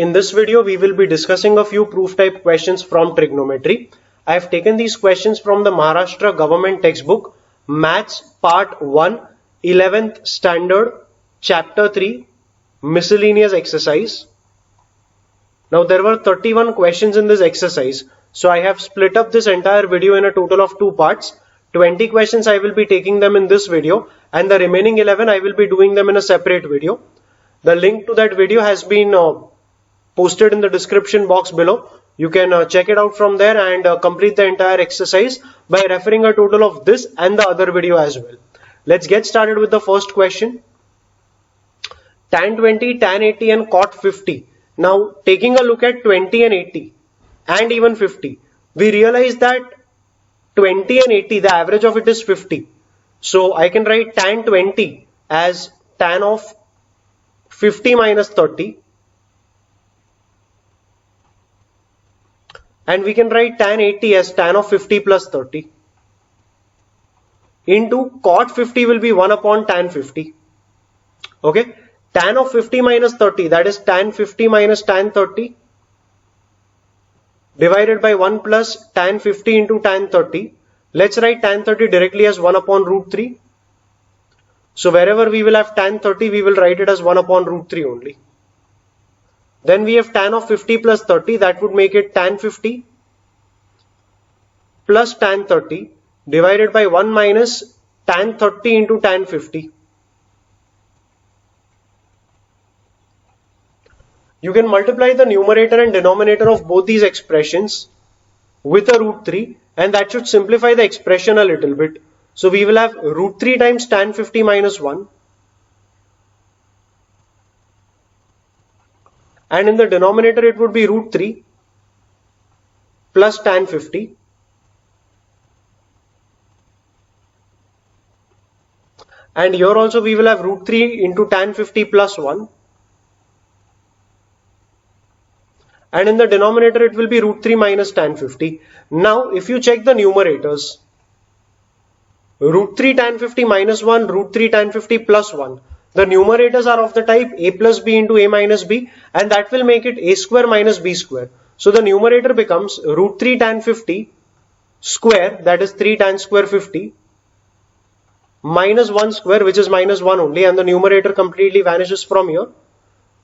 In this video, we will be discussing a few proof type questions from trigonometry. I have taken these questions from the Maharashtra government textbook, Maths Part 1, 11th Standard, Chapter 3, Miscellaneous exercise. Now there were 31 questions in this exercise. So I have split up this entire video in a total of 2 parts. 20 questions I will be taking them in this video, and the remaining 11 I will be doing them in a separate video. The link to that video has been posted in the description box below. You can check it out from there and complete the entire exercise by referring a total of this and the other video as well. Let's get started with the first question. Tan 20, tan 80 and cot 50. Now taking a look at 20 and 80 and even 50, we realize that 20 and 80, the average of it is 50. So I can write tan 20 as tan of 50 minus 30. And we can write tan 80 as tan of 50 plus 30. Into cot 50 will be 1 upon tan 50. Okay. Tan of 50 minus 30, that is tan 50 minus tan 30, divided by 1 plus tan 50 into tan 30. Let's write tan 30 directly as 1 upon root 3. So wherever we will have tan 30, we will write it as 1 upon root 3 only. Then we have tan of 50 plus 30, that would make it tan 50 plus tan 30 divided by 1 minus tan 30 into tan 50. You can multiply the numerator and denominator of both these expressions with a root 3, and that should simplify the expression a little bit. So we will have root 3 times tan 50 minus 1. And in the denominator it would be root 3 plus tan 50. And here also we will have root 3 into tan 50 plus 1. And in the denominator it will be root 3 minus tan 50. Now if you check the numerators, root 3 tan 50 minus 1, root 3 tan 50 plus 1. The numerators are of the type a plus b into a minus b, and that will make it a square minus b square. So the numerator becomes root 3 tan 50 square, that is 3 tan square 50, minus 1 square, which is minus 1 only, and the numerator completely vanishes from here.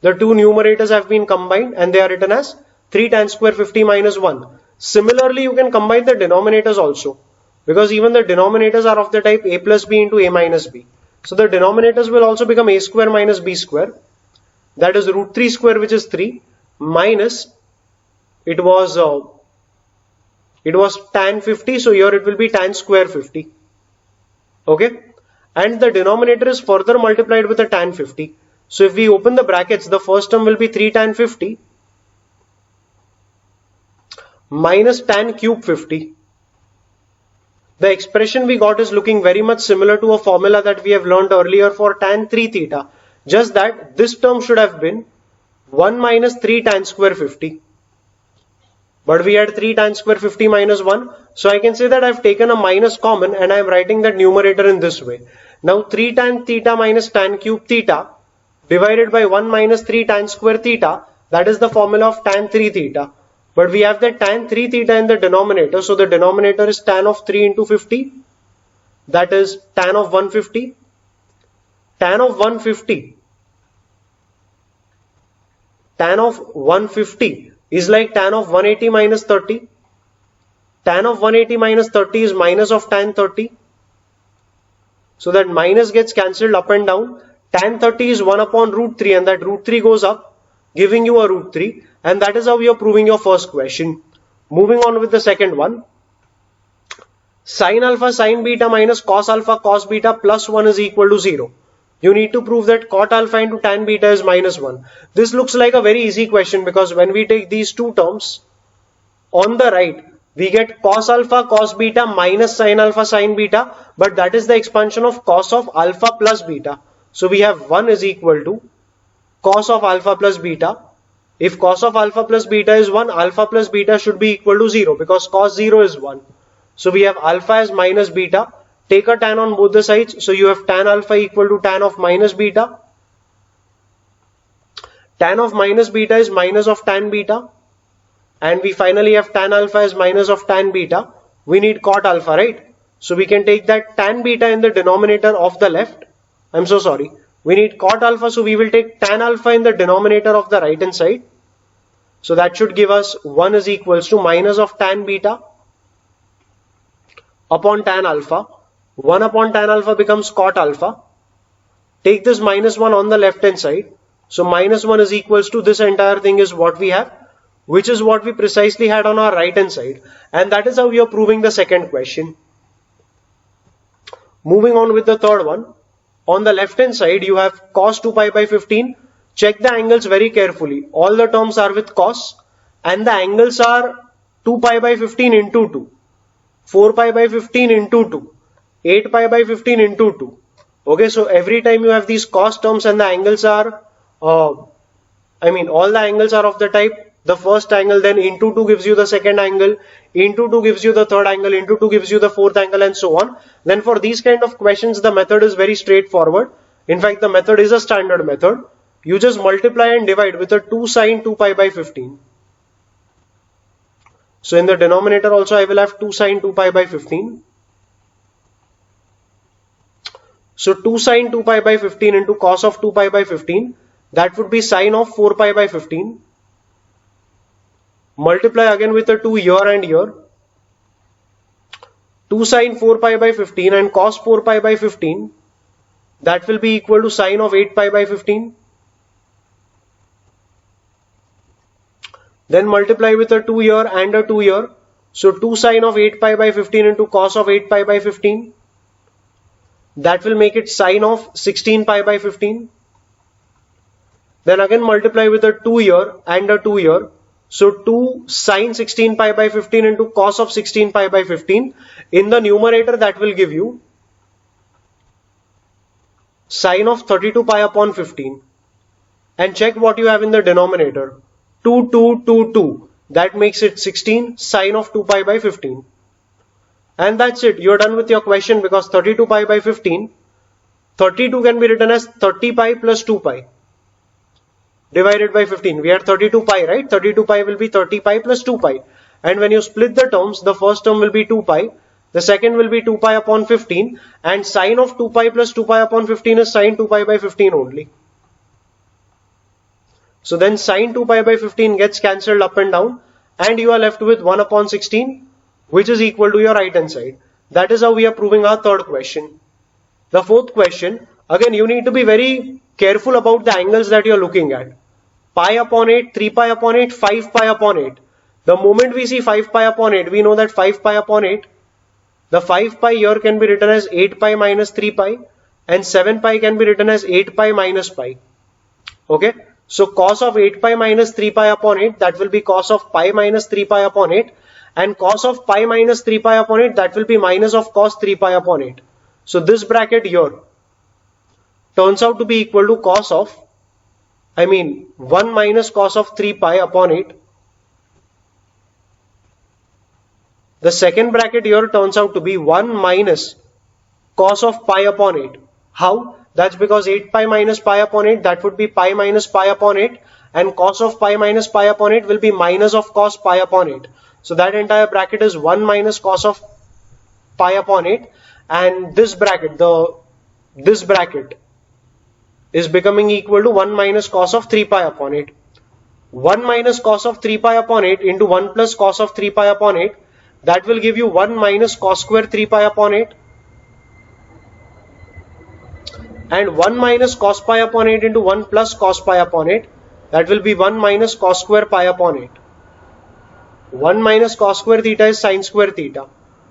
The two numerators have been combined and they are written as 3 tan square 50 minus 1. Similarly, you can combine the denominators also, because even the denominators are of the type a plus b into a minus b. So the denominators will also become a square minus b square, that is root 3 square, which is 3, minus it was tan 50, so here it will be tan square 50. Okay, and the denominator is further multiplied with a tan 50. So if we open the brackets, the first term will be 3 tan 50 minus tan cube 50. The expression we got is looking very much similar to a formula that we have learned earlier for tan 3 theta. Just that this term should have been 1 minus 3 tan square 50. But we had 3 tan square 50 minus 1. So I can say that I have taken a minus common and I am writing that numerator in this way. Now 3 tan theta minus tan cube theta divided by 1 minus 3 tan square theta, that is the formula of tan 3 theta. But we have the tan 3 theta in the denominator, so the denominator is tan of 3 into 50, that is tan of 150. Tan of 150, tan of 150 is like tan of 180 minus 30. Tan of 180 minus 30 is minus of tan 30. So that minus gets cancelled up and down. Tan 30 is 1 upon root 3, and that root 3 goes up, giving you a root 3, and that is how you are proving your first question. Moving on with the second one. Sin alpha sin beta minus cos alpha cos beta plus 1 is equal to 0. You need to prove that cot alpha into tan beta is minus 1. This looks like a very easy question, because when we take these two terms on the right, we get cos alpha cos beta minus sin alpha sin beta, but that is the expansion of cos of alpha plus beta. So we have 1 is equal to cos of alpha plus beta. If cos of alpha plus beta is 1, alpha plus beta should be equal to 0, because cos 0 is 1. So we have alpha as minus beta. Take a tan on both the sides. So you have tan alpha equal to tan of minus beta. Tan of minus beta is minus of tan beta. And we finally have tan alpha is minus of tan beta. We need cot alpha, right? So we can take that tan beta in the denominator of the left. I'm so sorry. We need cot alpha, so we will take tan alpha in the denominator of the right hand side. So that should give us 1 is equals to minus of tan beta upon tan alpha. 1 upon tan alpha becomes cot alpha. Take this minus 1 on the left hand side. So minus 1 is equals to this entire thing is what we have, which is what we precisely had on our right hand side. And that is how we are proving the second question. Moving on with the third one. On the left hand side you have cos 2 pi by 15. Check the angles very carefully. All the terms are with cos and the angles are 2 pi by 15 into 2, 4 pi by 15 into 2, 8 pi by 15 into 2. Okay, so every time you have these cos terms and the angles are, all the angles are of the type, the first angle, then into 2 gives you the second angle, into 2 gives you the third angle, into 2 gives you the fourth angle, and so on. Then for these kind of questions, the method is very straightforward. In fact, the method is a standard method. You just multiply and divide with a 2 sine 2 pi by 15. So in the denominator also I will have 2 sine 2 pi by 15. So 2 sine 2 pi by 15 into cos of 2 pi by 15, that would be sine of 4 pi by 15. Multiply again with a 2 here and here. 2 sine 4 pi by 15 and cos 4 pi by 15, that will be equal to sine of 8 pi by 15. Then multiply with a 2 here and a 2 here. So 2 sine of 8 pi by 15 into cos of 8 pi by 15. That will make it sine of 16 pi by 15. Then again multiply with a 2 here and a 2 here. So 2 sine 16 pi by 15 into cos of 16 pi by 15. In the numerator that will give you sine of 32 pi upon 15. And check what you have in the denominator. 2, 2, 2, 2. That makes it 16 sine of 2 pi by 15. And that's it. You're done with your question because 32 pi by 15. 32 can be written as 30 pi plus 2 pi. Divided by 15. We had 32 pi, right? 32 pi will be 30 pi plus 2 pi. And when you split the terms, the first term will be 2 pi. The second will be 2 pi upon 15. And sine of 2 pi plus 2 pi upon 15 is sine 2 pi by 15 only. So then sine 2 pi by 15 gets cancelled up and down. And you are left with 1 upon 16, which is equal to your right hand side. That is how we are proving our third question. The fourth question, again you need to be very careful about the angles that you are looking at. Pi upon 8, 3 pi upon 8, 5 pi upon 8. The moment we see 5 pi upon 8, we know that 5 pi upon 8, the 5 pi here can be written as 8 pi minus 3 pi and 7 pi can be written as 8 pi minus pi. Okay, so cos of 8 pi minus 3 pi upon 8, that will be cos of pi minus 3 pi upon 8, and cos of pi minus 3 pi upon 8, that will be minus of cos 3 pi upon 8. So this bracket here turns out to be equal to cos of, 1 minus cos of 3 pi upon 8. The second bracket here turns out to be 1 minus cos of pi upon 8. How? That's because 8 pi minus pi upon 8, that would be pi minus pi upon 8, and cos of pi minus pi upon 8 will be minus of cos pi upon 8. So that entire bracket is 1 minus cos of pi upon 8, and this bracket, this bracket is becoming equal to 1 minus cos of 3 pi upon 8. 1 minus cos of 3 pi upon 8 into 1 plus cos of 3 pi upon 8, that will give you 1 minus cos square 3 pi upon 8. And 1 minus cos pi upon 8 into 1 plus cos pi upon 8, that will be 1 minus cos square pi upon 8. 1 minus cos square theta is sin square theta.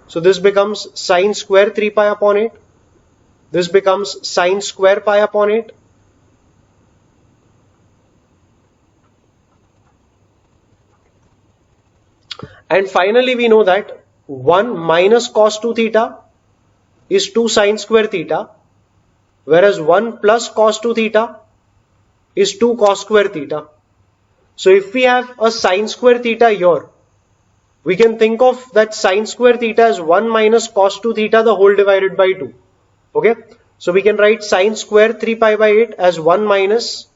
So this becomes sin square 3 pi upon 8. This becomes sin square pi upon 8. And finally we know that 1 minus cos 2 theta is 2 sin square theta, whereas 1 plus cos 2 theta is 2 cos square theta. So if we have a sin square theta here, we can think of that sin square theta as 1 minus cos 2 theta the whole divided by 2. Okay, so we can write sin square 3 pi by 8 as 1 minus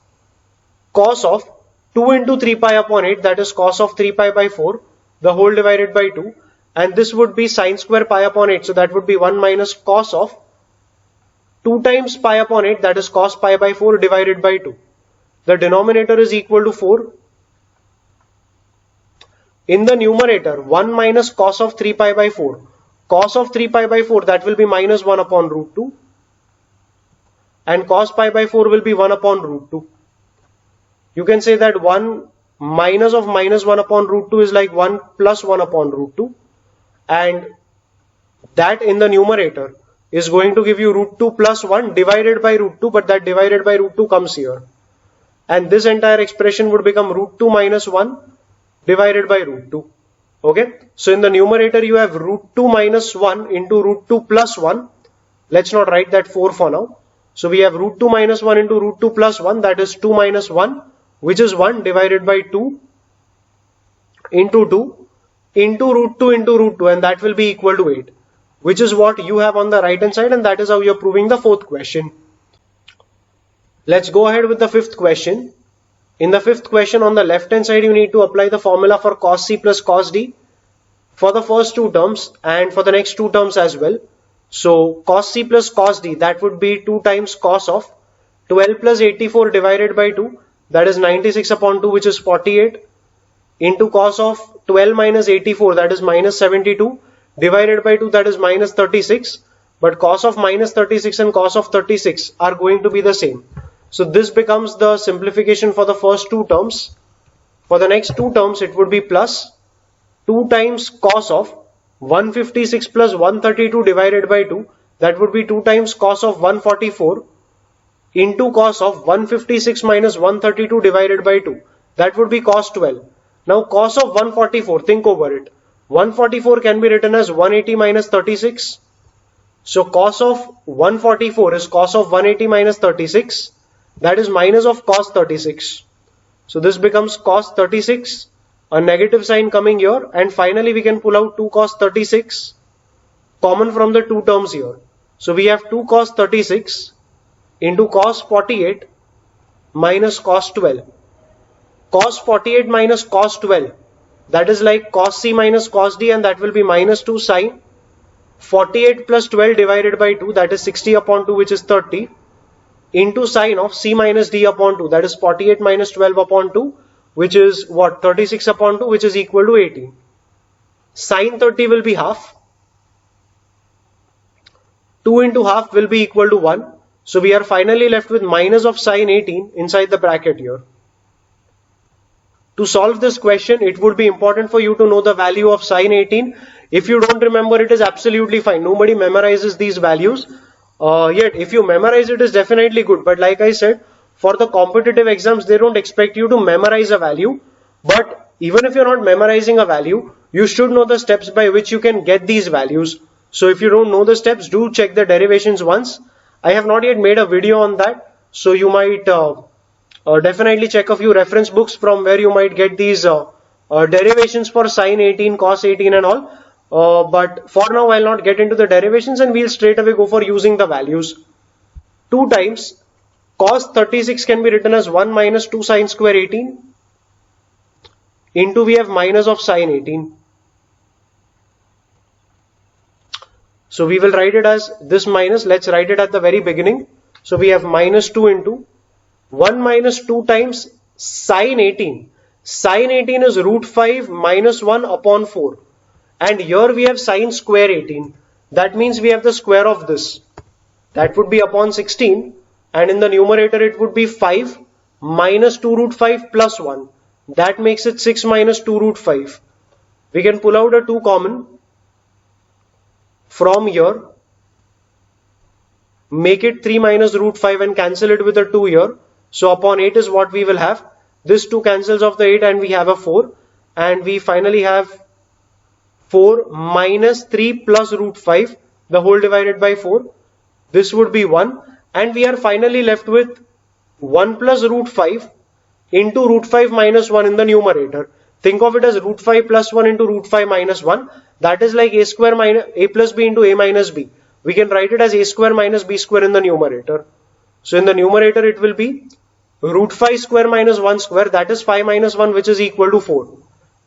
cos of 2 into 3 pi upon 8, that is cos of 3 pi by 4, the whole divided by 2, and this would be sine square pi upon 8, so that would be 1 minus cos of 2 times pi upon 8, that is cos pi by 4 divided by 2. The denominator is equal to 4. In the numerator, 1 minus cos of 3 pi by 4. Cos of 3 pi by 4, that will be minus 1 upon root 2. And cos pi by 4 will be 1 upon root 2. You can say that 1 minus of minus 1 upon root 2 is like 1 plus 1 upon root 2. And that in the numerator is going to give you root 2 plus 1 divided by root 2, but that divided by root 2 comes here. And this entire expression would become root 2 minus 1 divided by root 2. Okay, so in the numerator you have root 2 minus 1 into root 2 plus 1. Let's not write that 4 for now. So we have root 2 minus 1 into root 2 plus 1, that is 2 minus 1, which is 1 divided by 2 into 2 into root 2 into root 2, and that will be equal to 8, which is what you have on the right hand side, and that is how you are proving the fourth question. Let's go ahead with the fifth question. In the fifth question, on the left hand side you need to apply the formula for cos C plus cos D for the first two terms and for the next two terms as well. So cos C plus cos D, that would be 2 times cos of 12 plus 84 divided by 2, that is 96 upon 2, which is 48, into cos of 12 minus 84, that is minus 72, divided by 2, that is minus 36. But cos of minus 36 and cos of 36 are going to be the same. So this becomes the simplification for the first two terms. For the next two terms, it would be plus 2 times cos of 156 plus 132 divided by 2. That would be 2 times cos of 144 into cos of 156 minus 132 divided by 2. That would be cos 12. Now cos of 144, think over it. 144 can be written as 180 minus 36. So cos of 144 is cos of 180 minus 36. That is minus of cos 36. So this becomes cos 36, a negative sign coming here, and finally we can pull out 2 cos 36 common from the two terms here. So we have 2 cos 36 into cos 48 minus cos 12. Cos 48 minus cos 12, that is like cos C minus cos D, and that will be minus 2 sine 48 plus 12 divided by 2, that is 60 upon 2, which is 30, into sine of C minus D upon 2, that is 48 minus 12 upon 2, which is what, 36 upon 2, which is equal to 18. Sine 30 will be half. 2 into half will be equal to 1. So we are finally left with minus of sine 18 inside the bracket here. To solve this question, it would be important for you to know the value of sine 18. If you don't remember, it is absolutely fine. Nobody memorizes these values. Yet if you memorize it, is definitely good. But like I said, for the competitive exams, they don't expect you to memorize a value. But even if you're not memorizing a value, you should know the steps by which you can get these values. So if you don't know the steps, do check the derivations once. I have not yet made a video on that. So you might definitely check a few reference books from where you might get these derivations for sine 18, cos 18 and all. But for now, I'll not get into the derivations, and we'll straight away go for using the values. 2 times cos 36 can be written as 1 minus 2 sine square 18 into we have minus of sine 18. So we will write it as this minus. Let's write it at the very beginning. So we have minus 2 into 1 minus 2 times sine 18. Sine 18 is root 5 minus 1 upon 4. And here we have sine square 18. That means we have the square of this. That would be upon 16. And in the numerator it would be 5 minus 2 root 5 plus 1. That makes it 6 minus 2 root 5. We can pull out a 2 common from here. Make it 3 minus root 5 and cancel it with a 2 here. So upon 8 is what we will have. This 2 cancels off the 8 and we have a 4. And we finally have 4 minus 3 plus root 5, the whole divided by 4. This would be 1. And we are finally left with 1 plus root 5 into root 5 minus 1 in the numerator. Think of it as root 5 plus 1 into root 5 minus 1. That is like a square minus a plus b into a minus b. We can write it as a square minus b square in the numerator. So in the numerator it will be Root 5 square minus 1 square, that is 5 minus 1, which is equal to 4.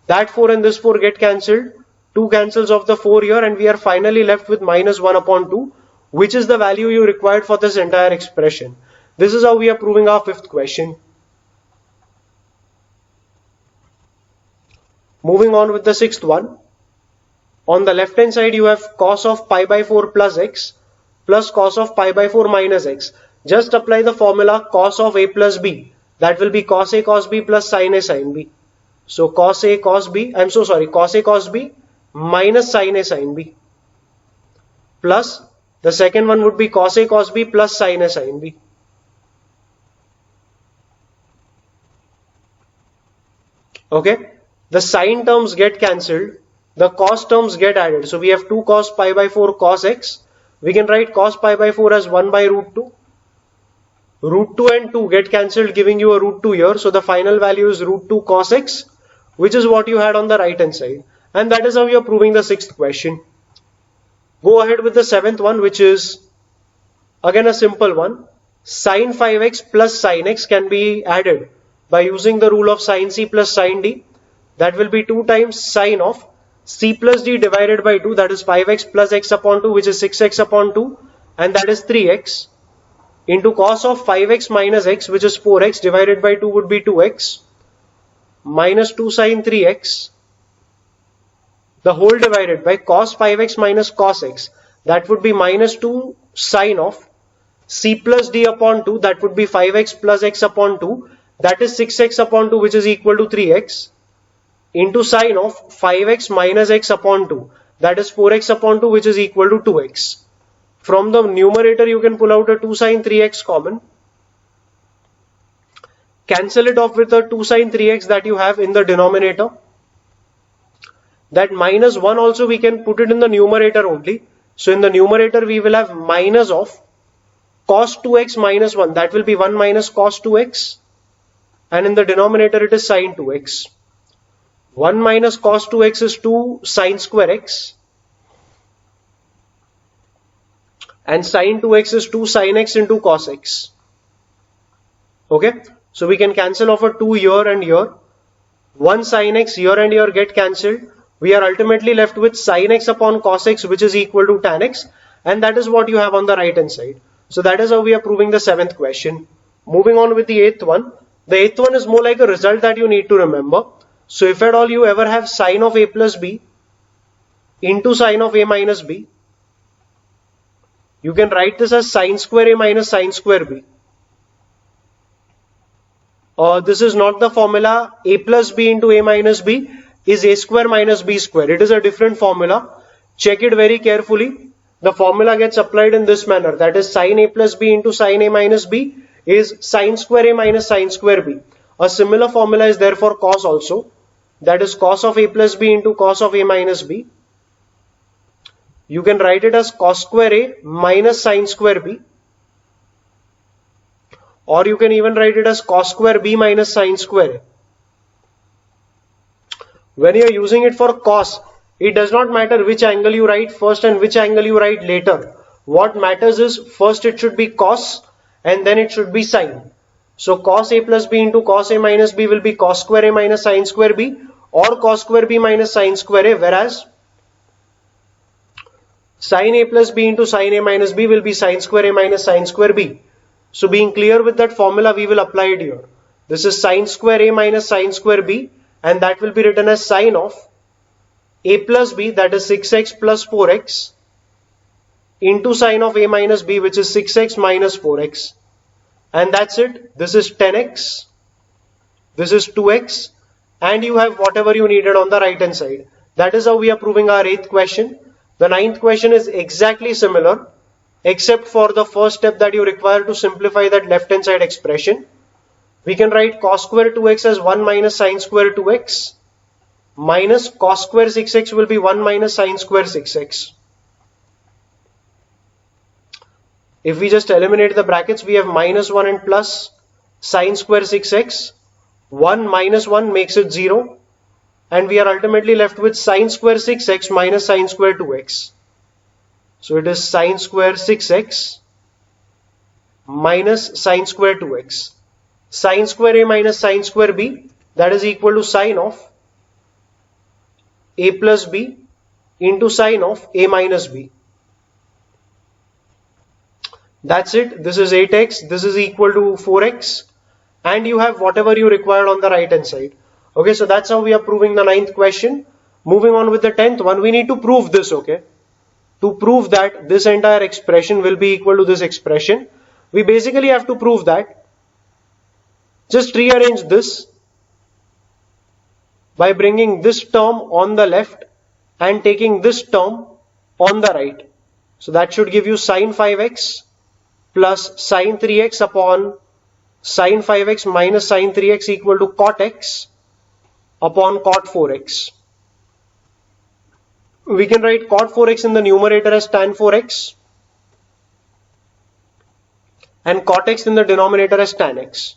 That 4 and this 4 get cancelled. 2 cancels off the 4 here, and we are finally left with minus 1 upon 2, which is the value you required for this entire expression. This is how we are proving our fifth question. Moving on with the sixth one. On the left hand side you have cos of pi by 4 plus x plus cos of pi by 4 minus x. Just apply the formula cos of a plus b. That will be cos a cos b plus sin a sin b. So cos a cos b, cos a cos b minus sin a sin b. Plus the second one would be cos a cos b plus sin a sin b. Okay, the sin terms get cancelled, the cos terms get added. So we have 2 cos pi by 4 cos x. We can write cos pi by 4 as 1 by root 2. Root 2 and 2 get cancelled, giving you a root 2 here. So the final value is root 2 cos x, which is what you had on the right hand side. And that is how you are proving the sixth question. Go ahead with the seventh one, which is again a simple one. Sin 5x plus sin x can be added by using the rule of sin c plus sin d. That will be 2 times sin of c plus d divided by 2, that is 5x plus x upon 2, which is 6x upon 2, and that is 3x, into cos of 5x minus x, which is 4x, divided by 2 would be 2x, minus 2 sin 3x, the whole divided by cos 5x minus cos x, that would be minus 2 sin of c plus d upon 2, that would be 5x plus x upon 2, that is 6x upon 2, which is equal to 3x, into sin of 5x minus x upon 2, that is 4x upon 2, which is equal to 2x. From the numerator you can pull out a 2 sin 3x common. Cancel it off with the 2 sin 3x that you have in the denominator. That minus 1 also we can put it in the numerator only. So in the numerator we will have minus of cos 2x minus 1, that will be 1 minus cos 2x, and in the denominator it is sin 2x. 1 minus cos 2x is 2 sin square x, and sin 2x is 2 sin x into cos x. Okay, so we can cancel off a 2 here and here. 1 sin x here and here get cancelled. We are ultimately left with sin x upon cos x, which is equal to tan x, and that is what you have on the right hand side. So that is how we are proving the seventh question. Moving on with the eighth one. The eighth one is more like a result that you need to remember. So if at all you ever have sin of a plus b into sin of a minus b, you can write this as sin square a minus sin square b. This is not the formula a plus b into a minus b is a square minus b square. It is a different formula. Check it very carefully. The formula gets applied in this manner, that is sin a plus b into sin a minus b is sin square a minus sin square b. A similar formula is there for cos also, that is cos of a plus b into cos of a minus b. You can write it as cos square a minus sin square b, or you can even write it as cos square b minus sin square a. When you are using it for cos, it does not matter which angle you write first and which angle you write later. What matters is first it should be cos and then it should be sin. So cos a plus b into cos a minus b will be cos square a minus sin square b, or cos square b minus sin square a, whereas sin a plus b into sin a minus b will be sin square a minus sin square b. So being clear with that formula, we will apply it here. This is sin square a minus sin square b, and that will be written as sin of a plus b, that is 6x plus 4x, into sin of a minus b, which is 6x minus 4x. And that's it. This is 10x, this is 2x, and you have whatever you needed on the right hand side. That is how we are proving our eighth question. The ninth question is exactly similar, except for the first step that you require to simplify that left hand side expression. We can write cos square 2x as 1 minus sin square 2x, minus cos square 6x will be 1 minus sin square 6x. If we just eliminate the brackets, we have minus 1 and plus sin square 6x. 1 minus 1 makes it 0. And we are ultimately left with sin square 6x minus sin square 2x. So it is sin square 6x minus sin square 2x. sine square a minus sine square b, that is equal to sine of a plus b into sine of a minus b. That's it. This is 8x, this is equal to 4x, and you have whatever you required on the right hand side. Okay, so that's how we are proving the 9th question. Moving on with the 10th one, we need to prove this, okay. To prove that this entire expression will be equal to this expression, we basically have to prove that just rearrange this by bringing this term on the left and taking this term on the right. So that should give you sine 5x plus sine 3x upon sine 5x minus sine 3x equal to cot x upon cot 4x. We can write cot 4x in the numerator as tan 4x and cot x in the denominator as tan x.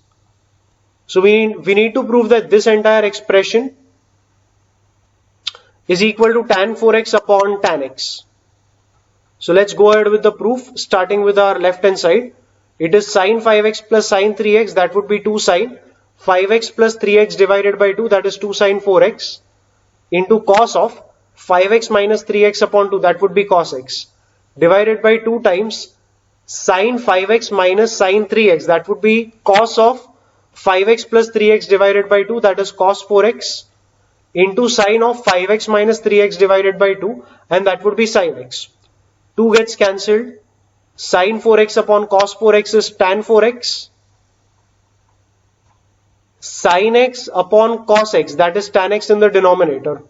So we need to prove that this entire expression is equal to tan 4x upon tan x. So let's go ahead with the proof, starting with our left hand side. It is sine 5x plus sine 3x, that would be 2 sine 5x plus 3x divided by 2, that is 2 sine 4x, into cos of 5x minus 3x upon 2, that would be cos x, divided by 2 times sine 5x minus sine 3x, that would be cos of 5x plus 3x divided by 2, that is cos 4x, into sine of 5x minus 3x divided by 2, and that would be sine x. 2 gets cancelled. Sine 4x upon cos 4x is tan 4x. Sine x upon cos x, that is tan x in the denominator.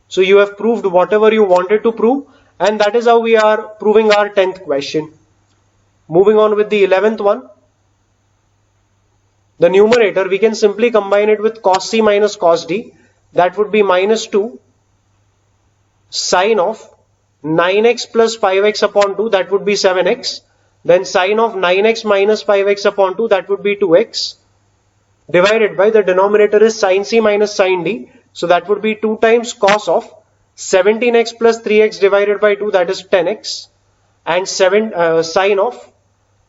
So you have proved whatever you wanted to prove, and that is how we are proving our 10th question. Moving on with the 11th one. The numerator, we can simply combine it with cos c minus cos d. That would be minus 2 sine of 9x plus 5x upon 2, that would be 7x. Then sine of 9x minus 5x upon 2, that would be 2x. Divided by the denominator is sine c minus sine d. So that would be 2 times cos of 17x plus 3x divided by 2, that is 10x. And sine of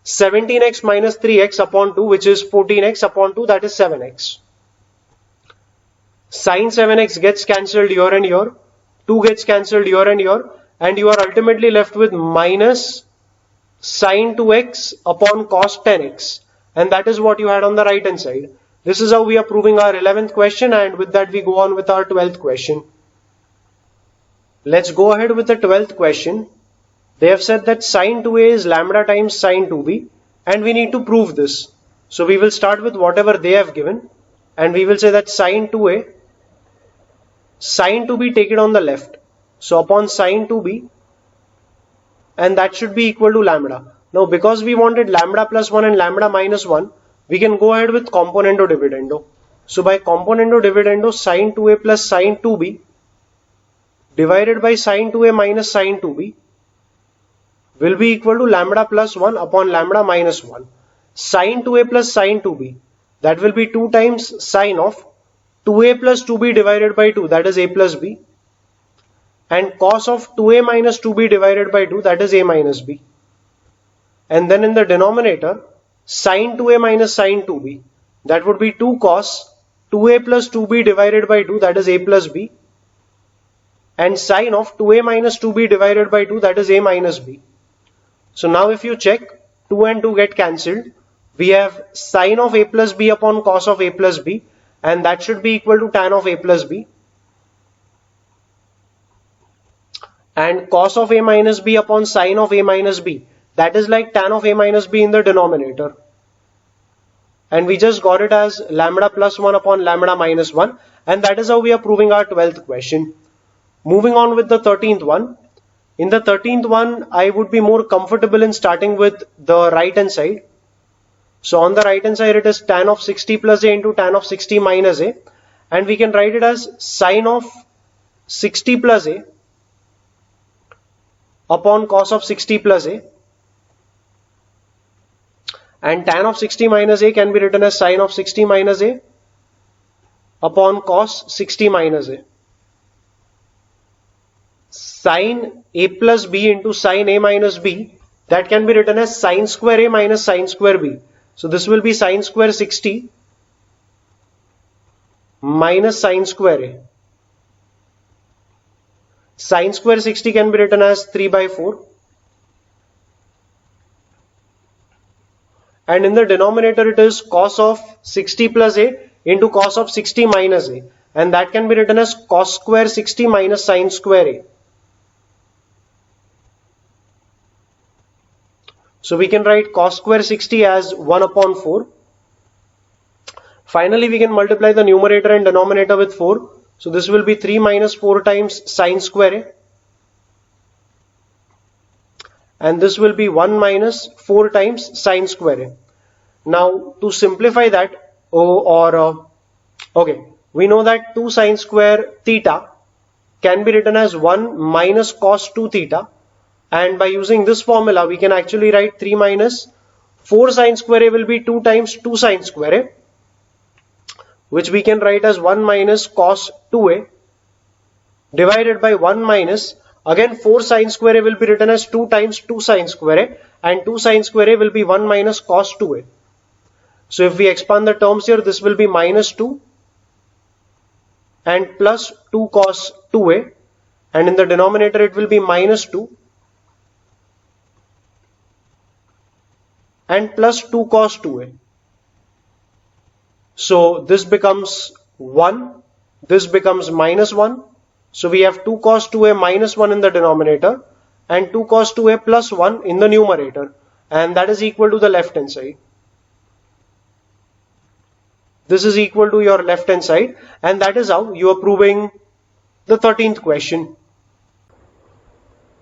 17x minus 3x upon 2, which is 14x upon 2, that is 7x. Sine 7x gets cancelled here and here. 2 gets cancelled here and here. And you are ultimately left with minus sine 2x upon cos 10x. And that is what you had on the right hand side. This is how we are proving our 11th question, and with that we go on with our 12th question. Let's go ahead with the 12th question. They have said that sine 2a is lambda times sine 2b, and we need to prove this. So we will start with whatever they have given, and we will say that sine 2a, sine 2b, take it on the left. So upon sine 2b, and that should be equal to lambda. Now because we wanted lambda plus 1 and lambda minus 1, we can go ahead with componendo dividendo. So by componendo dividendo, sine 2a plus sine 2b divided by sine 2a minus sine 2b will be equal to lambda plus 1 upon lambda minus 1. Sine 2a plus sine 2b, that will be 2 times sine of 2a plus 2b divided by 2, that is a plus b. And cos of 2a minus 2b divided by 2, that is a minus b. And then in the denominator, sine 2a minus sine 2b, that would be 2 cos 2a plus 2b divided by 2, that is a plus b. And sine of 2a minus 2b divided by 2, that is a minus b. So now if you check, 2 and 2 get cancelled. We have sine of a plus b upon cos of a plus b, and that should be equal to tan of a plus b. And cos of a minus b upon sine of a minus b, that is like tan of a minus b in the denominator. And we just got it as lambda plus 1 upon lambda minus 1, and that is how we are proving our 12th question. Moving on with the 13th one. In the 13th one, I would be more comfortable in starting with the right hand side. So on the right hand side, it is tan of 60 plus a into tan of 60 minus a, and we can write it as sine of 60 plus a upon cos of 60 plus a, and tan of 60 minus a can be written as sine of 60 minus a upon cos 60 minus a. Sine a plus b into sine a minus b, that can be written as sine square a minus sine square b. So this will be sine square 60 minus sine square a. Sine square 60 can be written as 3 by 4. And in the denominator it is cos of 60 plus a into cos of 60 minus a. And that can be written as cos square 60 minus sine square a. So we can write cos square 60 as 1 upon 4. Finally, we can multiply the numerator and denominator with 4. So this will be 3 minus 4 times sine square a. And this will be 1 minus 4 times sine square a. Now to simplify that, we know that 2 sine square theta can be written as 1 minus cos 2 theta. And by using this formula, we can actually write 3 minus 4 sine square a will be 2 times 2 sine square a, which we can write as 1 minus cos 2a divided by 1 minus, again 4 sine square a will be written as 2 times 2 sine square a, and 2 sine square a will be 1 minus cos 2a. So if we expand the terms here, this will be minus 2 and plus 2 cos 2a, and in the denominator it will be minus 2 and plus 2 cos 2a. So this becomes 1, this becomes minus 1. So we have 2 cos 2a minus 1 in the denominator and 2 cos 2a plus 1 in the numerator, and that is equal to the left hand side. This is equal to your left hand side, and that is how you are proving the 13th question.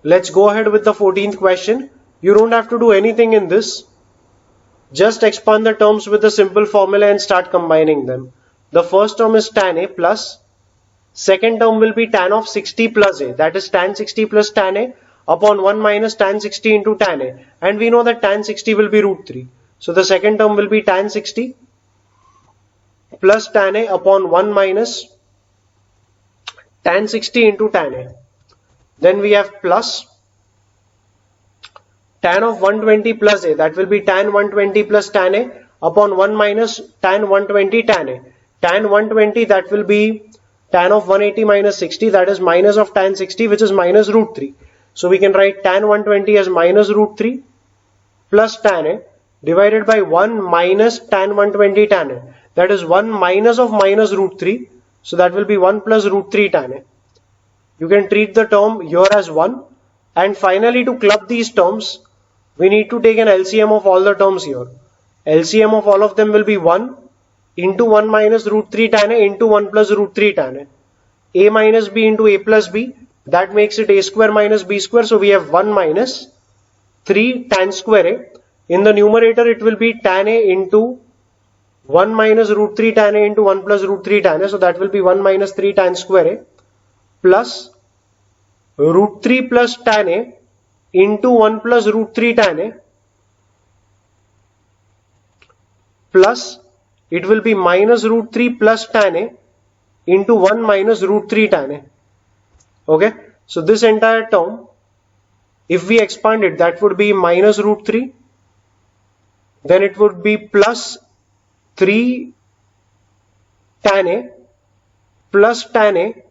Let's go ahead with the 14th question. You don't have to do anything in this. Just expand the terms with the simple formula and start combining them. The first term is tan a plus, second term will be tan of 60 plus a, that is tan 60 plus tan a upon 1 minus tan 60 into tan a, and we know that tan 60 will be root 3. So the second term will be tan 60 plus tan a upon 1 minus tan 60 into tan a. Then we have plus tan of 120 plus a, that will be tan 120 plus tan a upon 1 minus tan 120 tan a. Tan 120, that will be tan of 180 minus 60, that is minus of tan 60, which is minus root 3. So we can write tan 120 as minus root 3 plus tan a divided by 1 minus tan 120 tan a, that is 1 minus of minus root 3. So that will be 1 plus root 3 tan a. You can treat the term here as 1, and finally to club these terms, we need to take an LCM of all the terms here. LCM of all of them will be 1 into 1 minus root 3 tan a into 1 plus root 3 tan a. A minus b into a plus b, that makes it a square minus b square. So we have 1 minus 3 tan square a. In the numerator it will be tan a into 1 minus root 3 tan a into 1 plus root 3 tan a. So that will be 1 minus 3 tan square a plus root 3 plus tan a into 1 plus root 3 tan a plus it will be minus root 3 plus tan a into 1 minus root 3 tan a. Okay, so this entire term, if we expand it, that would be minus root 3, then it would be plus 3 tan a plus tan a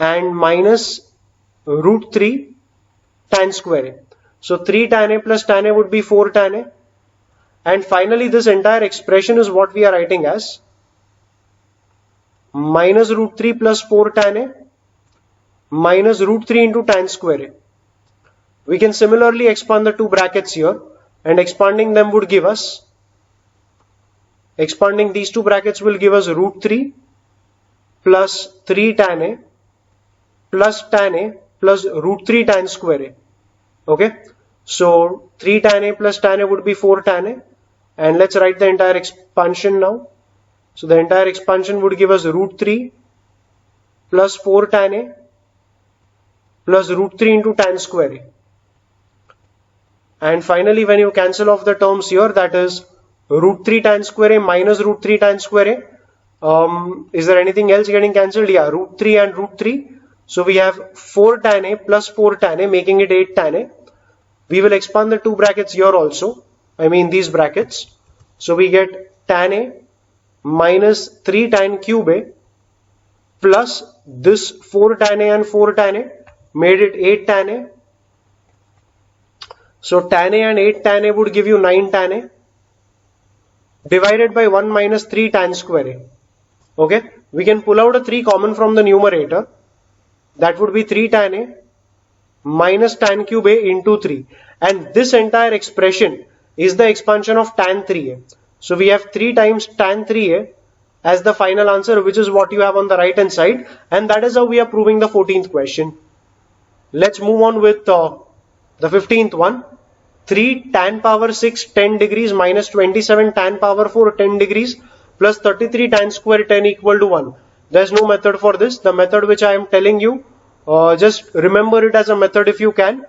and minus root 3 tan square a. So 3 tan a plus tan a would be 4 tan a, and finally this entire expression is what we are writing as minus root 3 plus 4 tan a minus root 3 into tan square a. We can similarly expand the two brackets here, and expanding them would give us, expanding these two brackets will give us root 3 plus 3 tan a plus tan a plus root 3 tan square a. Okay, so 3 tan a plus tan a would be 4 tan a, and let's write the entire expansion now. So the entire expansion would give us root 3 plus 4 tan a plus root 3 into tan square a. And finally when you cancel off the terms here, that is root 3 tan square a minus root 3 tan square a. Is there anything else getting cancelled? Yeah, root 3 and root 3. So we have 4 tan a plus 4 tan a, making it 8 tan a. We will expand the two brackets here also, I mean these brackets. So we get tan A minus 3 tan cube A plus this 4 tan A and 4 tan A made it 8 tan A. So tan A and 8 tan A would give you 9 tan A divided by 1 minus 3 tan square A. Okay, we can pull out a 3 common from the numerator. That would be 3 tan A minus tan cube A into 3. And this entire expression is the expansion of tan 3A. So we have 3 times tan 3A as the final answer, which is what you have on the right hand side. And that is how we are proving the 14th question. Let's move on with the 15th one. 3 tan power 6 10 degrees minus 27 tan power 4 10 degrees plus 33 tan square 10 equal to 1. There's no method for this. The method which I am telling you, just remember it as a method if you can.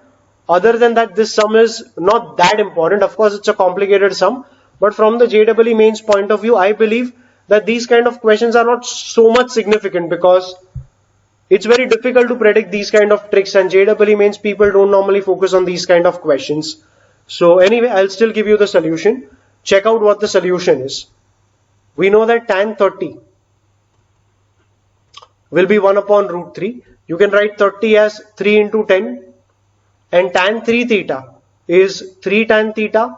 Other than that, this sum is not that important. Of course, it's a complicated sum. But from the JEE Mains point of view, I believe that these kind of questions are not so much significant because it's very difficult to predict these kind of tricks, and JEE Mains people don't normally focus on these kind of questions. So anyway, I'll still give you the solution. Check out what the solution is. We know that tan 30 will be 1 upon root 3. You can write 30 as 3 into 10, and tan 3 theta is 3 tan theta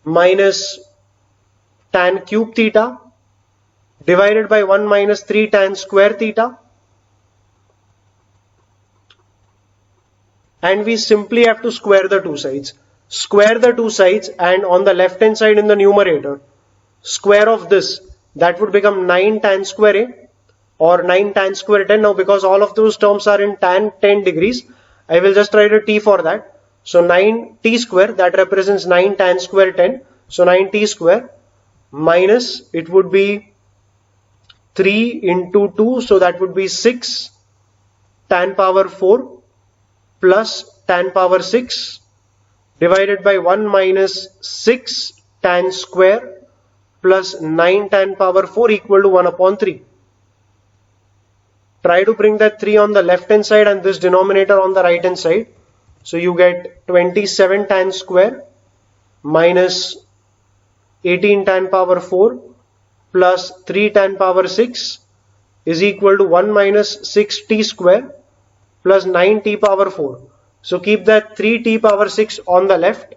minus tan cube theta divided by 1 minus 3 tan square theta. And we simply have to square the two sides. Square the two sides, and on the left hand side in the numerator, square of this, that would become 9 tan square A or 9 tan square 10. Now because all of those terms are in tan 10 degrees, I will just write a t for that. So 9 t square, that represents 9 tan square 10. So 9 t square minus, it would be 3 into 2, so that would be 6 tan power 4 plus tan power 6 divided by 1 minus 6 tan square plus 9 tan power 4 equal to 1 upon 3. Try to bring that 3 on the left hand side and this denominator on the right hand side. So you get 27 tan square minus 18 tan power 4 plus 3 tan power 6 is equal to 1 minus 6t square plus 9t power 4. So keep that 3t power 6 on the left.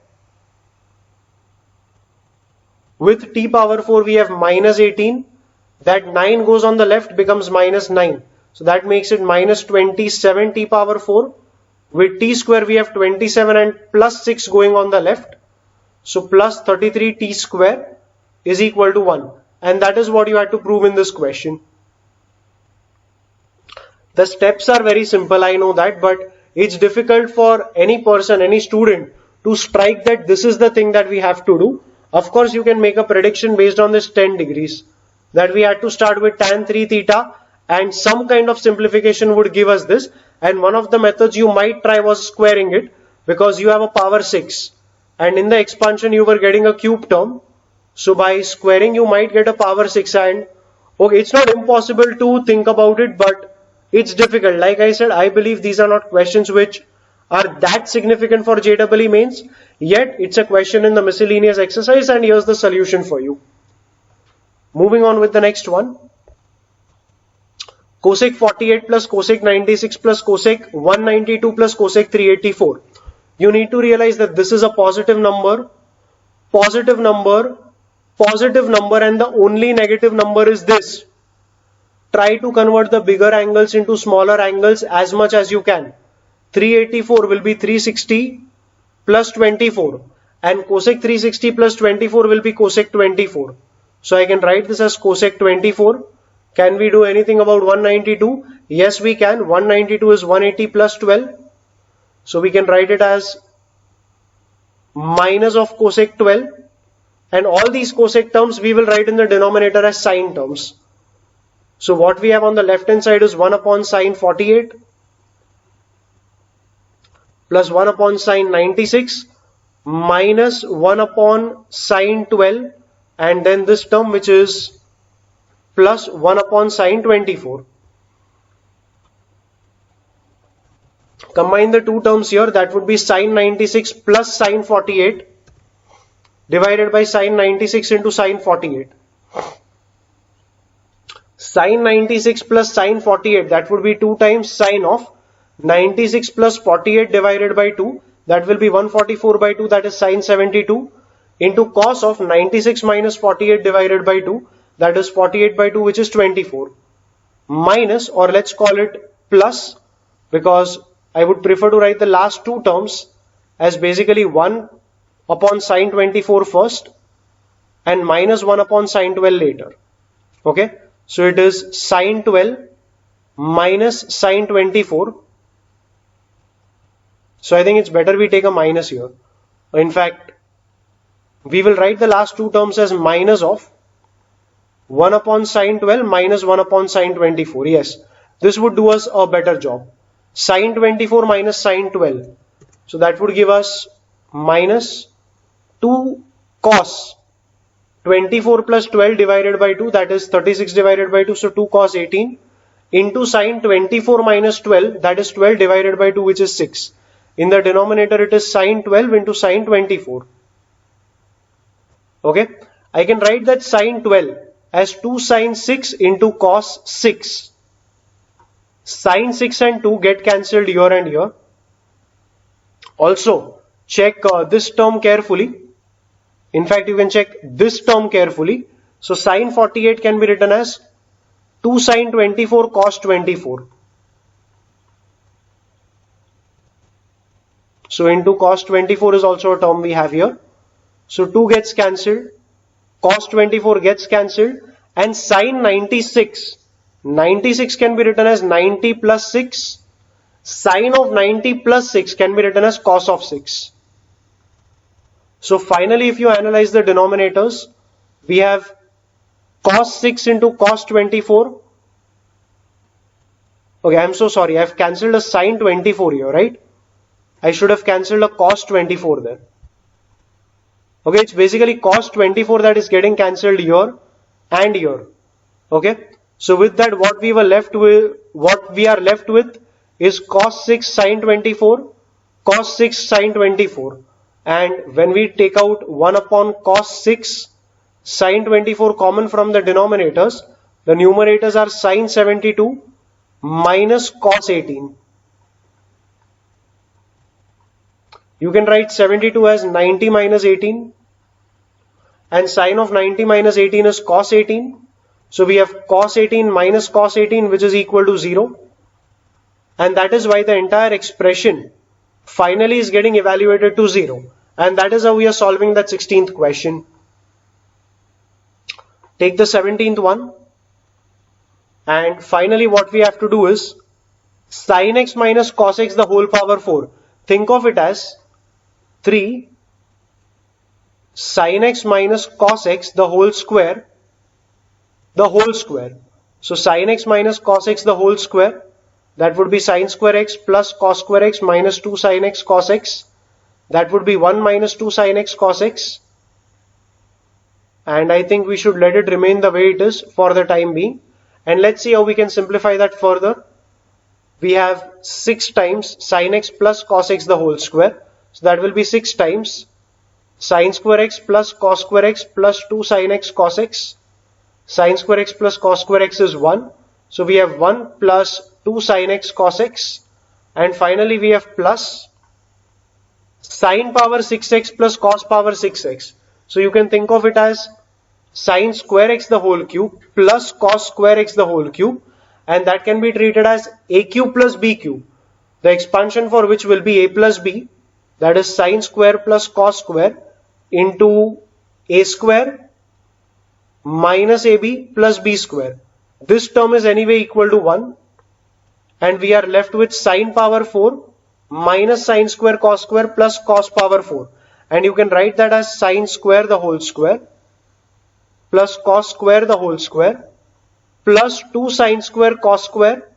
With t power 4 we have minus 18. That 9 goes on the left, becomes minus 9. So that makes it minus 27 t power 4. With t square we have 27 and plus 6 going on the left. So plus 33 t square is equal to 1. And that is what you had to prove in this question. The steps are very simple, I know that, but it's difficult for any person, any student to strike that this is the thing that we have to do. Of course, you can make a prediction based on this 10 degrees that we had to start with tan 3 theta, and some kind of simplification would give us this. And one of the methods you might try was squaring it, because you have a power 6 and in the expansion you were getting a cube term. So by squaring you might get a power 6, and okay, it's not impossible to think about it, but it's difficult. Like I said, I believe these are not questions which are that significant for JEE Mains, yet it's a question in the miscellaneous exercise, and here's the solution for you. Moving on with the next one. Cosec 48 plus cosec 96 plus cosec 192 plus cosec 384. You need to realize that this is a positive number, positive number, positive number, and the only negative number is this. Try to convert the bigger angles into smaller angles as much as you can. 384 will be 360 plus 24, and cosec 360 plus 24 will be cosec 24. So I can write this as cosec 24. Can we do anything about 192? Yes, we can. 192 is 180 plus 12. So we can write it as minus of cosec 12. And all these cosec terms we will write in the denominator as sine terms. So what we have on the left hand side is 1 upon sine 48 plus 1 upon sine 96 minus 1 upon sine 12, and then this term which is plus 1 upon sine 24. Combine the two terms here, that would be sine 96 plus sine 48 divided by sine 96 into sine 48. Sine 96 plus sine 48, that would be 2 times sine of 96 plus 48 divided by 2, that will be 144 by 2, that is sine 72, into cos of 96 minus 48 divided by 2, that is 48 by 2, which is 24, minus, or let's call it plus, because I would prefer to write the last two terms as basically 1 upon sine 24 first and minus 1 upon sine 12 later. Okay, so it is sine 12 minus sine 24. So I think it's better we take a minus here. In fact, we will write the last two terms as minus of 1 upon sine 12 minus 1 upon sine 24. Yes, this would do us a better job. Sine 24 minus sine 12. So that would give us minus 2 cos 24 plus 12 divided by 2, that is 36 divided by 2, so 2 cos 18, into sine 24 minus 12, that is 12 divided by 2, which is 6. In the denominator it is sine 12 into sine 24. Okay, I can write that sine 12 as 2 sine 6 into cos 6. Sine 6 and 2 get cancelled here and here. Also, check this term carefully. In fact, you can check this term carefully. So, sine 48 can be written as 2 sine 24 cos 24. So, into cos 24 is also a term we have here. So, 2 gets cancelled, cos 24 gets cancelled, and sine 96. 96 can be written as 90 plus 6. Sine of 90 plus 6 can be written as cos of 6. So finally, if you analyze the denominators, we have cos 6 into cos 24. Okay, I'm so sorry. I've cancelled a sine 24 here, right? I should have cancelled a cos 24 there. Okay, it's basically cos 24 that is getting cancelled here and here. Okay, so with that, what we are left with is cos 6 sine 24, cos 6 sine 24. And when we take out 1 upon cos 6 sine 24 common from the denominators, the numerators are sine 72 minus cos 18. You can write 72 as 90 minus 18, and sine of 90 minus 18 is cos 18. So we have cos 18 minus cos 18, which is equal to 0. And that is why the entire expression finally is getting evaluated to 0. And that is how we are solving that 16th question. Take the 17th one. And finally what we have to do is sin x minus cos x the whole power 4. Think of it as 3 sin x minus cos x the whole square. So sin x minus cos x the whole square, that would be sin square x plus cos square x minus 2 sin x cos x. That would be 1 minus 2 sin x cos x. And I think we should let it remain the way it is for the time being. And let's see how we can simplify that further. We have 6 times sin x plus cos x the whole square. So that will be 6 times sin square x plus cos square x plus 2 sin x cos x. Sin square x plus cos square x is 1. So we have 1 plus 2 sin x cos x. And finally we have plus sin power 6x plus cos power 6x. So you can think of it as sin square x the whole cube plus cos square x the whole cube, and that can be treated as a cube plus b cube, the expansion for which will be a plus b, that is sin square plus cos square into a square minus ab plus b square. This term is anyway equal to 1, and we are left with sin power 4 minus sin square cos square plus cos power 4, and you can write that as sin square the whole square plus cos square the whole square plus 2 sin square cos square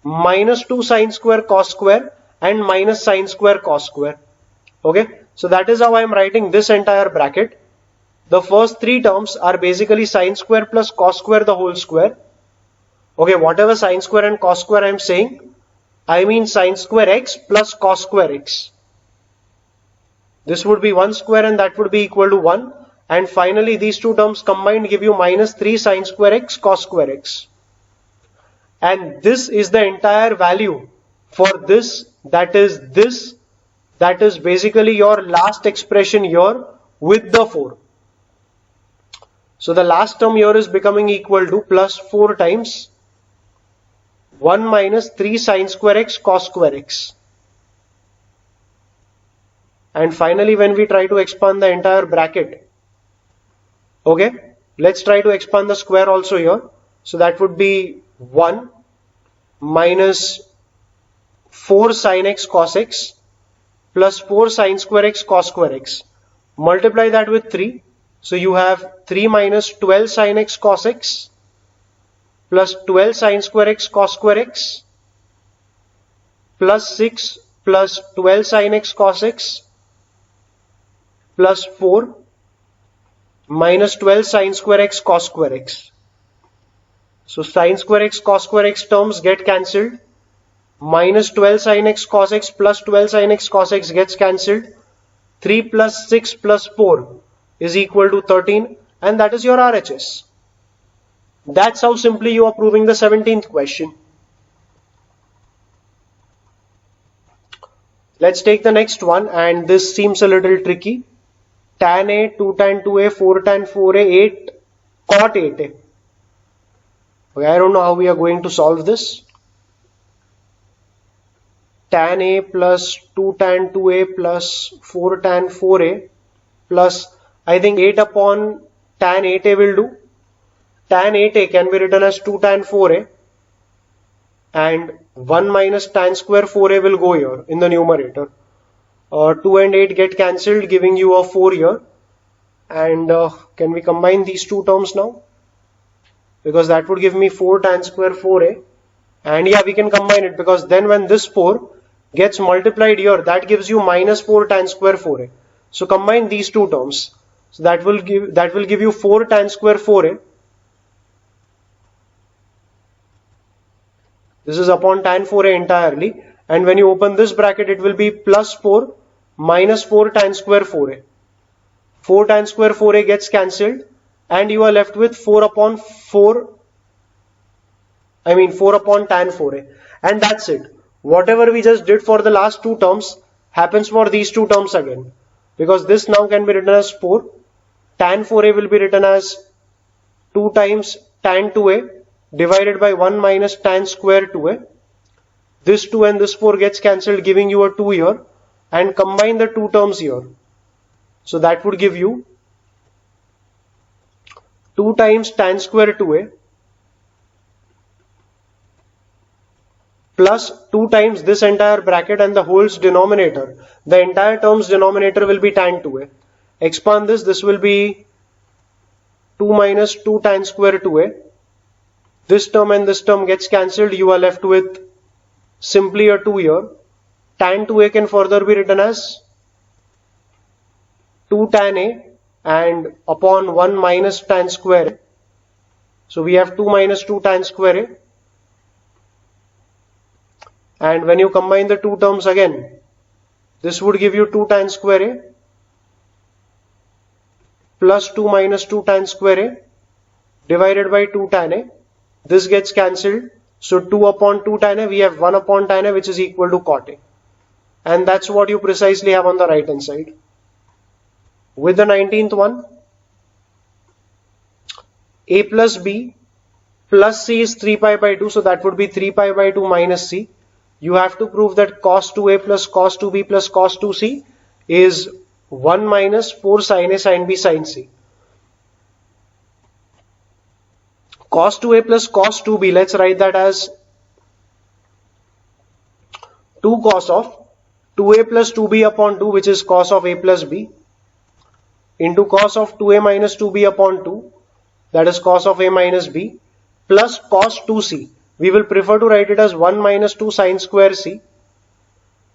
minus 2 sin square cos square and minus sin square cos square. Okay, so that is how I am writing this entire bracket. The first 3 terms are basically sin square plus cos square the whole square. Okay, whatever sin square and cos square I am saying, I mean sin square x plus cos square x. This would be 1 square and that would be equal to 1. And finally these two terms combined give you minus 3 sine square x cos square x. And this is the entire value for this, that is basically your last expression here with the 4. So the last term here is becoming equal to plus 4 times 1 minus 3 sine square x cos square x. And finally when we try to expand the entire bracket, okay, let's try to expand the square also here. So that would be 1 minus 4 sine x cos x plus 4 sine square x cos square x. Multiply that with 3. So you have 3 minus 12 sine x cos x plus 12 sine square x cos square x plus 6 plus 12 sine x cos x plus 4 minus 12 sine square x cos square x. So sine square x cos square x terms get cancelled. Minus 12 sine x cos x plus 12 sine x cos x gets cancelled. 3 plus 6 plus 4 is equal to 13, and that is your RHS. That's how simply you are proving the 17th question. Let's take the next one, and this seems a little tricky. Tan A, 2 tan 2A, 4 tan 4A, 8 cot 8A. Okay, I don't know how we are going to solve this. Tan A plus 2 tan 2A plus 4 tan 4A plus, I think 8 upon tan 8A will do. Tan 8A can be written as 2 tan 4A, and 1 minus tan square 4A will go here in the numerator. 2 and 8 get cancelled, giving you a 4 here. And can we combine these two terms now? Because that would give me 4 tan square 4A. And yeah, we can combine it, because then when this 4 gets multiplied here, that gives you minus 4 tan square 4A. So combine these two terms. So that will give you 4 tan square 4A. This is upon tan 4A entirely. And when you open this bracket, it will be plus 4 minus 4 tan square 4A. 4 tan square 4A gets cancelled, and you are left with 4 upon tan 4A. And that's it. Whatever we just did for the last two terms happens for these two terms again. Because this now can be written as 4. Tan 4A will be written as 2 times tan 2A divided by 1 minus tan square 2A. This 2 and this 4 gets cancelled, giving you a 2 here. And combine the two terms here. So that would give you 2 times tan square 2A plus 2 times this entire bracket and the whole's denominator. The entire term's denominator will be tan 2A. Expand this, this will be 2 minus 2 tan square 2A. This term and this term gets cancelled. You are left with simply a 2 here. Tan 2A can further be written as 2 tan A and upon 1 minus tan square A. So we have 2 minus 2 tan square A. And when you combine the two terms again, this would give you 2 tan square A plus 2 minus 2 tan square A divided by 2 tan A. This gets cancelled. So 2 upon 2 tan A, we have 1 upon tan A, which is equal to cot A. And that's what you precisely have on the right hand side. With the 19th one, A plus B plus C is 3 pi by 2. So that would be 3 pi by 2 minus C. You have to prove that cos 2A plus cos 2B plus cos 2C is 1 minus 4 sin A sin B sin C. Cos 2A plus cos 2B, let's write that as 2 cos of 2A plus 2B upon 2, which is cos of A plus B, into cos of 2A minus 2B upon 2, that is cos of A minus B, plus cos 2C. We will prefer to write it as 1 minus 2 sin square C,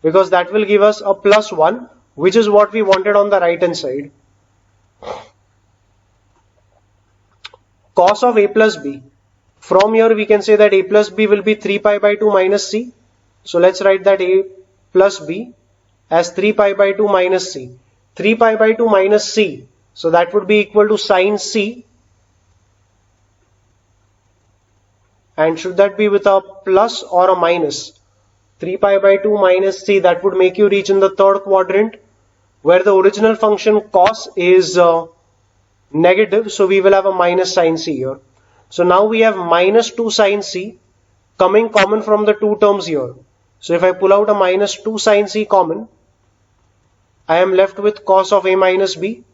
because that will give us a plus 1, which is what we wanted on the right hand side. Cos of A plus B. From here we can say that A plus B will be 3 pi by 2 minus C. So let's write that A plus B as 3 pi by 2 minus C. 3 pi by 2 minus c. So that would be equal to sine c. And should that be with a plus or a minus? 3 pi by 2 minus c, that would make you reach in the third quadrant, where the original function cos is negative. So we will have a minus sine c here. So now we have minus 2 sine c coming common from the two terms here. So if I pull out a minus 2 sine c common, I am left with cos of a minus b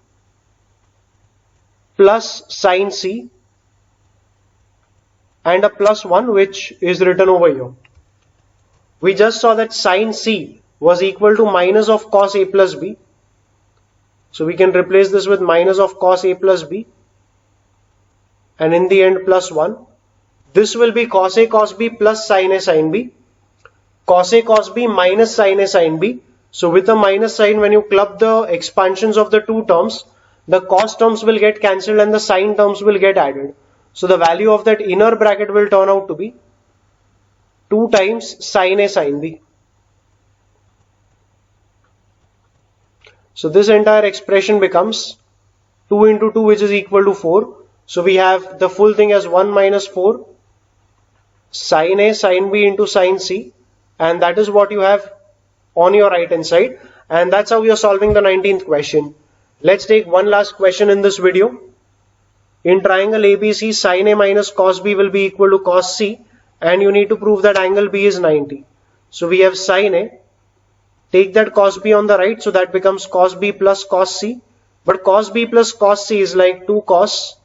plus sine c and a plus 1, which is written over here. We just saw that sine c was equal to minus of cos a plus b. So we can replace this with minus of cos a plus b, and in the end plus 1. This will be cos a cos b plus sin a sin b. Cos a cos b minus sin a sin b. So with the minus sign, when you club the expansions of the two terms, the cos terms will get cancelled and the sin terms will get added. So the value of that inner bracket will turn out to be 2 times sin a sin b. So this entire expression becomes 2 into 2, which is equal to 4. So we have the full thing as 1 minus 4 sin a sin b into sin c, and that is what you have on your right hand side, and that's how we are solving the 19th question. Let's take one last question in this video. In triangle ABC, sin a minus cos b will be equal to cos c, and you need to prove that angle B is 90. So we have sin a, take that cos b on the right, so that becomes cos b plus cos c, but cos b plus cos c is like 2 cos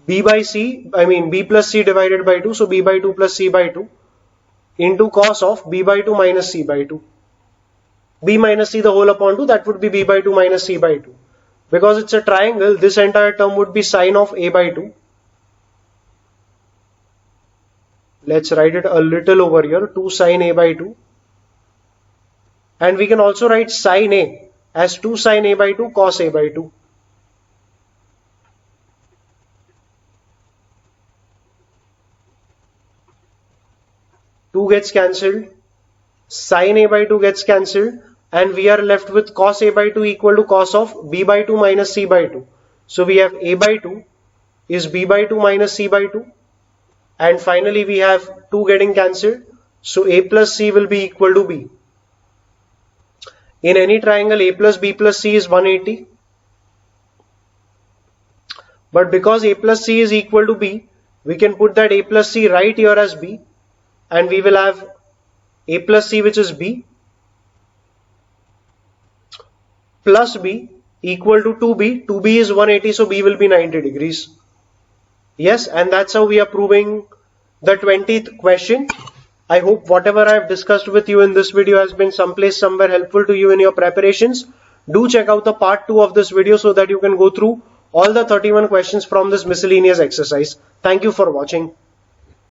b by c, b plus c divided by 2, so b by 2 plus c by 2 into cos of b by 2 minus c by 2. b minus c the whole upon 2, that would be b by 2 minus c by 2. Because it's a triangle, this entire term would be sine of a by 2. Let's write it a little over here, 2 sine a by 2. And we can also write sine a as 2 sine a by 2 cos a by 2. Two gets cancelled, sine a by 2 gets cancelled, and we are left with cos a by 2 equal to cos of b by 2 minus c by 2. So we have a by 2 is b by 2 minus c by 2, and finally we have 2 getting cancelled, so a plus c will be equal to b. In any triangle, a plus b plus c is 180, but because a plus c is equal to b, we can put that a plus c right here as b, and we will have a plus c, which is b, plus b equal to 2b. 2b is 180, so b will be 90 degrees. Yes, and that's how we are proving the 20th question. I hope whatever I have discussed with you in this video has been someplace somewhere helpful to you in your preparations. Do check out the part 2 of this video so that you can go through all the 31 questions from this miscellaneous exercise. Thank you for watching.